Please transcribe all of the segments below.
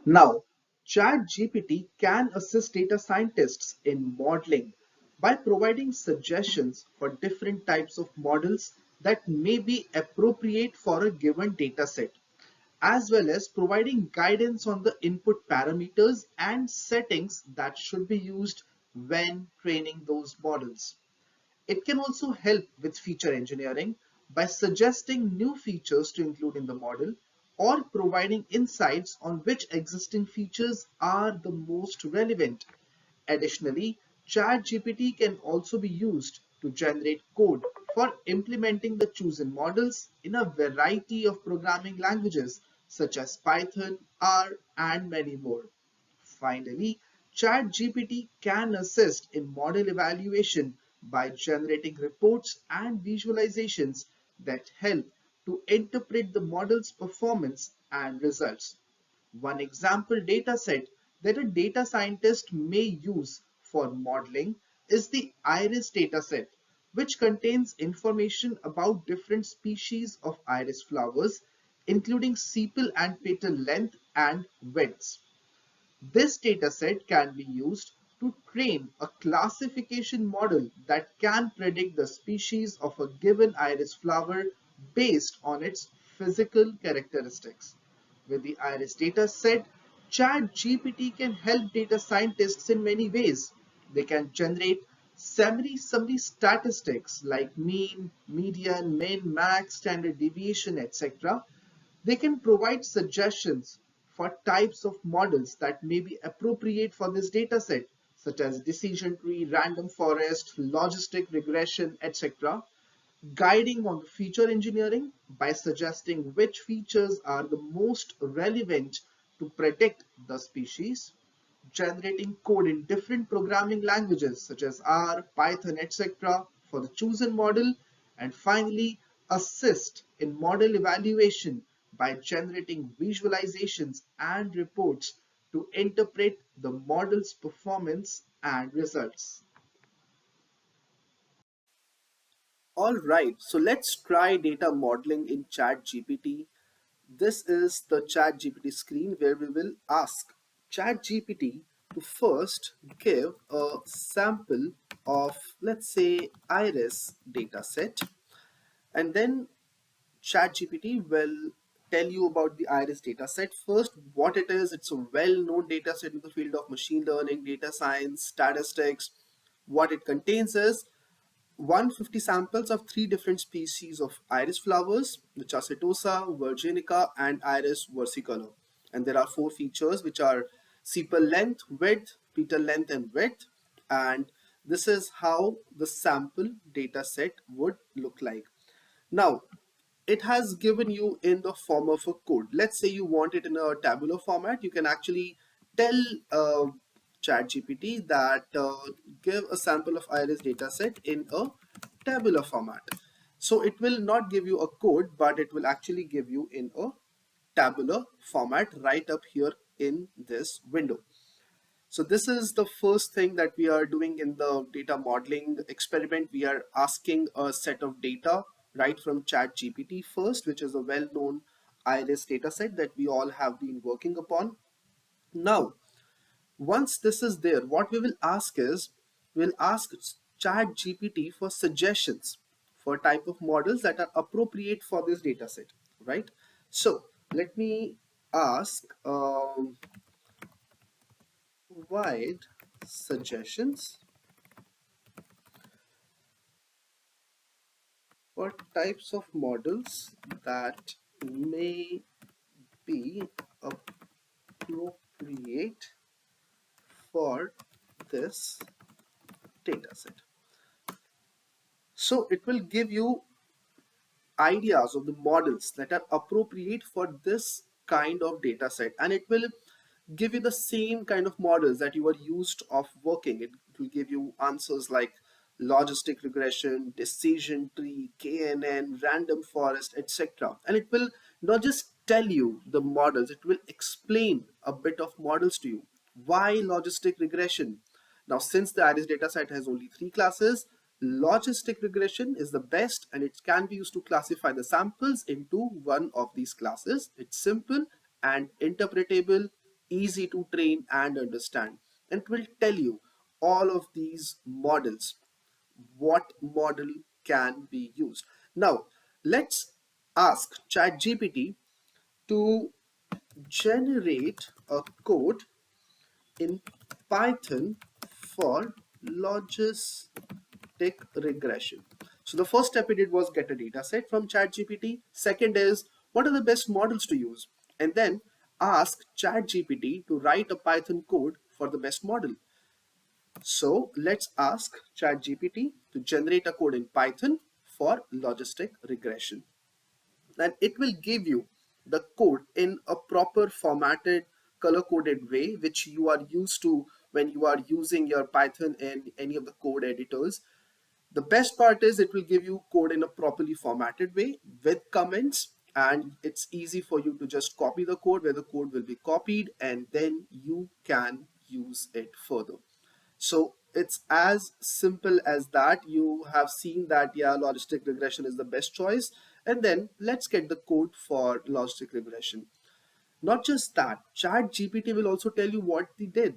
Now, ChatGPT can assist data scientists in modeling by providing suggestions for different types of models that may be appropriate for a given data set, as well as providing guidance on the input parameters and settings that should be used when training those models. It can also help with feature engineering by suggesting new features to include in the model or providing insights on which existing features are the most relevant. Additionally, ChatGPT can also be used to generate code for implementing the chosen models in a variety of programming languages such as Python, R, and many more. Finally, ChatGPT can assist in model evaluation by generating reports and visualizations that help to interpret the model's performance and results. One example dataset that a data scientist may use for modeling is the iris dataset, which contains information about different species of iris flowers, including sepal and petal length and widths. This dataset can be used to train a classification model that can predict the species of a given iris flower based on its physical characteristics. With the iris dataset, ChatGPT can help data scientists in many ways. They can generate summary statistics like mean, median, min, max, standard deviation, etc. They can provide suggestions for types of models that may be appropriate for this dataset, such as decision tree, random forest, logistic regression, etc., guiding on the feature engineering by suggesting which features are the most relevant to predict the species, generating code in different programming languages such as R, Python, etc. for the chosen model, and finally, assist in model evaluation by generating visualizations and reports to interpret the model's performance and results. All right, so let's try data modeling in ChatGPT. This is the ChatGPT screen where we will ask ChatGPT to first give a sample of, let's say, iris dataset, and then ChatGPT will tell you about the iris dataset. First, what it is. It's a well-known dataset in the field of machine learning, data science, statistics. What it contains is 150 samples of three different species of iris flowers, which are Setosa, Virginica, and Iris versicolor. And there are four features, which are sepal length, width, petal length, and width. And this is how the sample data set would look like. Now, it has given you in the form of a code. Let's say you want it in a tabular format. You can actually tell ChatGPT that give a sample of iris dataset in a tabular format. So it will not give you a code, but it will actually give you in a tabular format right up here in this window. So this is the first thing that we are doing in the data modeling experiment. We are asking a set of data right from ChatGPT first, which is a well-known iris dataset that we all have been working upon. Now, once this is there, what we will ask is, we'll ask ChatGPT for suggestions for type of models that are appropriate for this dataset, right? So let me ask provide suggestions for types of models that may be appropriate for this dataset. So it will give you ideas of the models that are appropriate for this kind of data set, and it will give you the same kind of models that you are used of working. It will give you answers like logistic regression, decision tree, KNN, random forest, etc. And it will not just tell you the models, it will explain a bit of models to you. Why logistic regression? Now, since the iris dataset has only three classes, logistic regression is the best, and it can be used to classify the samples into one of these classes. It's simple and interpretable, easy to train and understand. And it will tell you all of these models, what model can be used. Now, let's ask ChatGPT to generate a code in Python for logistic regression. So the first step we did was get a data set from ChatGPT. Second is what are the best models to use? And then ask ChatGPT to write a Python code for the best model. So let's ask ChatGPT to generate a code in Python for logistic regression. And it will give you the code in a proper formatted, color coded way, which you are used to when you are using your Python in any of the code editors. The best part is it will give you code in a properly formatted way with comments, and it's easy for you to just copy the code where the code will be copied, and then you can use it further. So it's as simple as that. You have seen that, yeah, logistic regression is the best choice. And then let's get the code for logistic regression. Not just that, ChatGPT will also tell you what they did.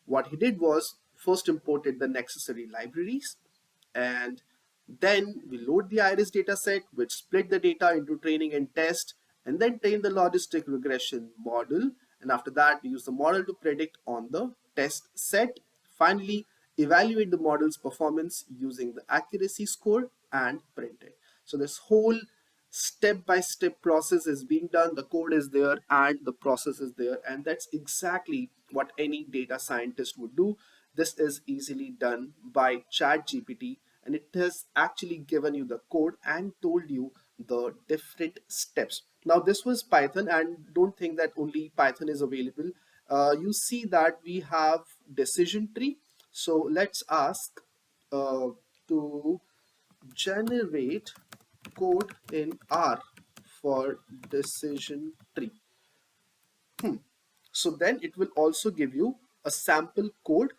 What he did was first imported the necessary libraries, and then we load the iris dataset, which split the data into training and test, and then train the logistic regression model. And after that, we use the model to predict on the test set. Finally, evaluate the model's performance using the accuracy score and print it. So this whole step-by-step process is being done. The code is there and the process is there, and that's exactly what any data scientist would do. This is easily done by ChatGPT, and it has actually given you the code and told you the different steps. Now this was Python, and don't think that only Python is available. You see that we have decision tree. So let's ask to generate code in R for decision tree. So then it will also give you a sample code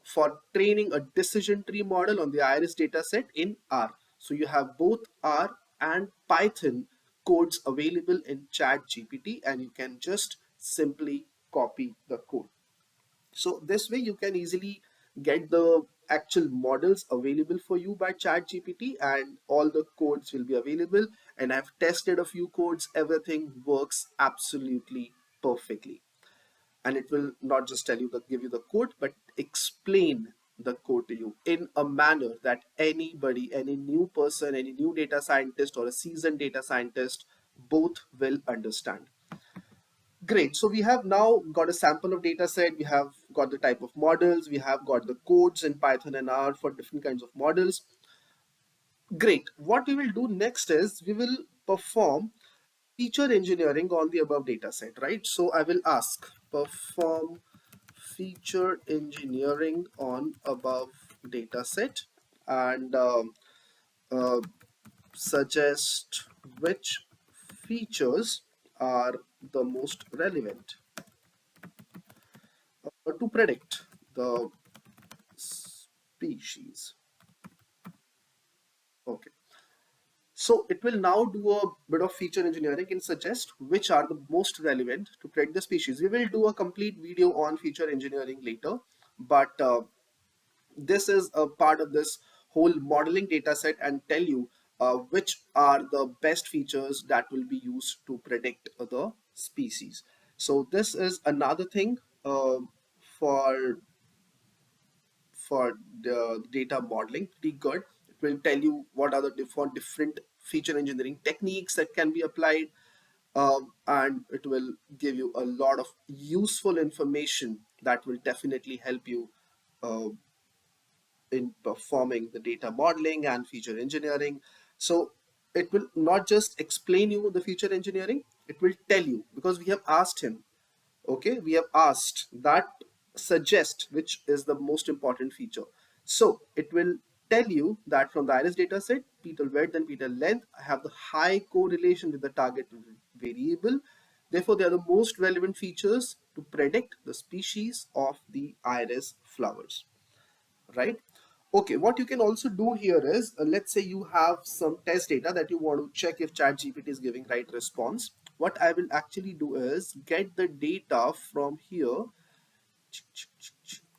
for training a decision tree model on the iris dataset in R. So you have both R and Python codes available in ChatGPT, and you can just simply copy the code. So this way you can easily get the actual models available for you by ChatGPT, and all the codes will be available. And I've tested a few codes, everything works absolutely perfectly. And it will not just tell you the give you the code, but explain the code to you in a manner that anybody, any new person, any new data scientist or a seasoned data scientist, both will understand. Great. So we have now got a sample of data set. We have got the type of models. We have got the codes in Python and R for different kinds of models. Great. What we will do next is we will perform feature engineering on the above data set, right? So I will ask perform feature engineering on above data set, and uh, suggest which features are the most relevant to predict the species. Okay. So it will now do a bit of feature engineering and suggest which are the most relevant to predict the species. We will do a complete video on feature engineering later, but this is a part of this whole modeling data set and tell you which are the best features that will be used to predict the species. So this is another thing for for the data modeling, pretty good. It will tell you what are the different feature engineering techniques that can be applied, and it will give you a lot of useful information that will definitely help you uh, in performing the data modeling and feature engineering. So it will not just explain you the feature engineering, it will tell you, because we have asked him, okay, we have asked that suggest which is the most important feature. So it will tell you that from the iris data set, petal width and petal length have the high correlation with the target variable. Therefore, they are the most relevant features to predict the species of the iris flowers, right? Okay, what you can also do here is, let's say you have some test data that you want to check if ChatGPT is giving right response. what I will actually do is get the data from here.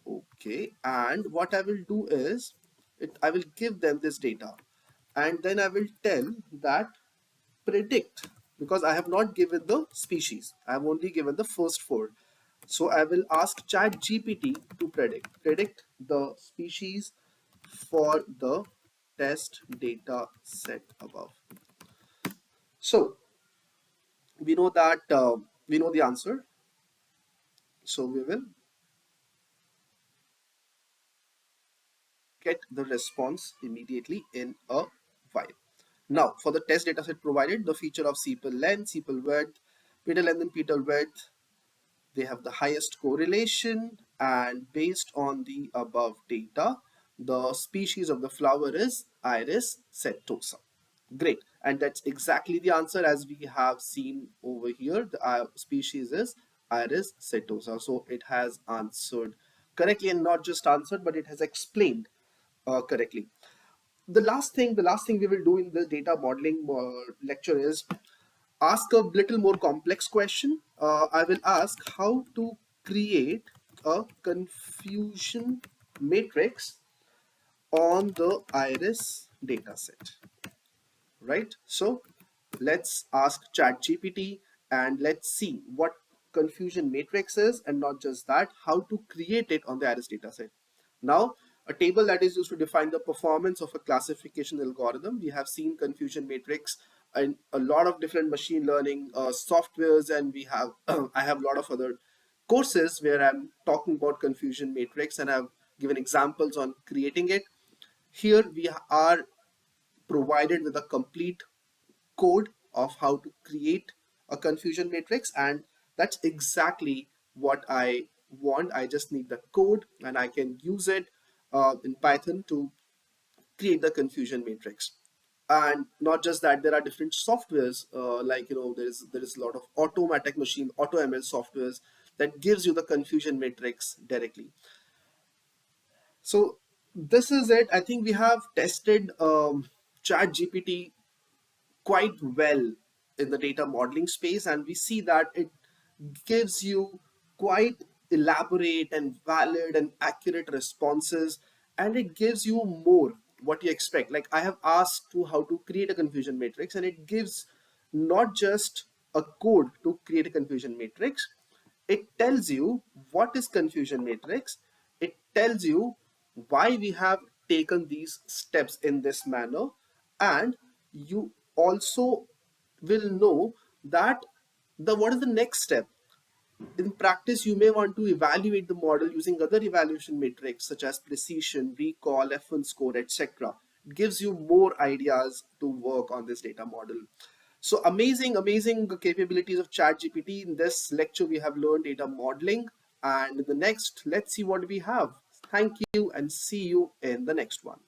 Okay, and what I will do is I will give them this data, and then I will tell that predict, because I have not given the species, I have only given the first four. So I will ask ChatGPT to predict the species for the test data set above. So we know that we know the answer. So we will get the response immediately in a while. Now, for the test dataset provided, the feature of sepal length, sepal width, petal length, and petal width, they have the highest correlation, and based on the above data, the species of the flower is Iris setosa. Great, and that's exactly the answer as we have seen over here. The species is Iris setosa. So it has answered correctly, and not just answered, but it has explained correctly. The last thing we will do in the data modeling lecture is ask a little more complex question. I will ask how to create a confusion matrix on the iris dataset, right? So let's ask ChatGPT and let's see what confusion matrix is, and not just that, how to create it on the iris dataset. Now, a table that is used to define the performance of a classification algorithm. We have seen confusion matrix in a lot of different machine learning softwares, and we have I have a lot of other courses where I'm talking about confusion matrix, and I've given examples on creating it. Here we are provided with a complete code of how to create a confusion matrix, and that's exactly what I want. I just need the code and I can use it in Python to create the confusion matrix. And not just that, there are different softwares like there is a lot of automatic machine auto ML softwares that gives you the confusion matrix directly. So this is it. I think we have tested chat gpt quite well in the data modeling space, and we see that it gives you quite elaborate and valid and accurate responses, and it gives you more what you expect. Like, I have asked to how to create a confusion matrix, and it gives not just a code to create a confusion matrix, it tells you what is confusion matrix, it tells you why we have taken these steps in this manner, and you also will know that the what is the next step. In practice, you may want to evaluate the model using other evaluation metrics such as precision, recall, F1 score, etc. It gives you more ideas to work on this data model. So amazing, amazing capabilities of ChatGPT. In this lecture, we have learned data modeling, and in the next, let's see what we have. Thank you and see you in the next one.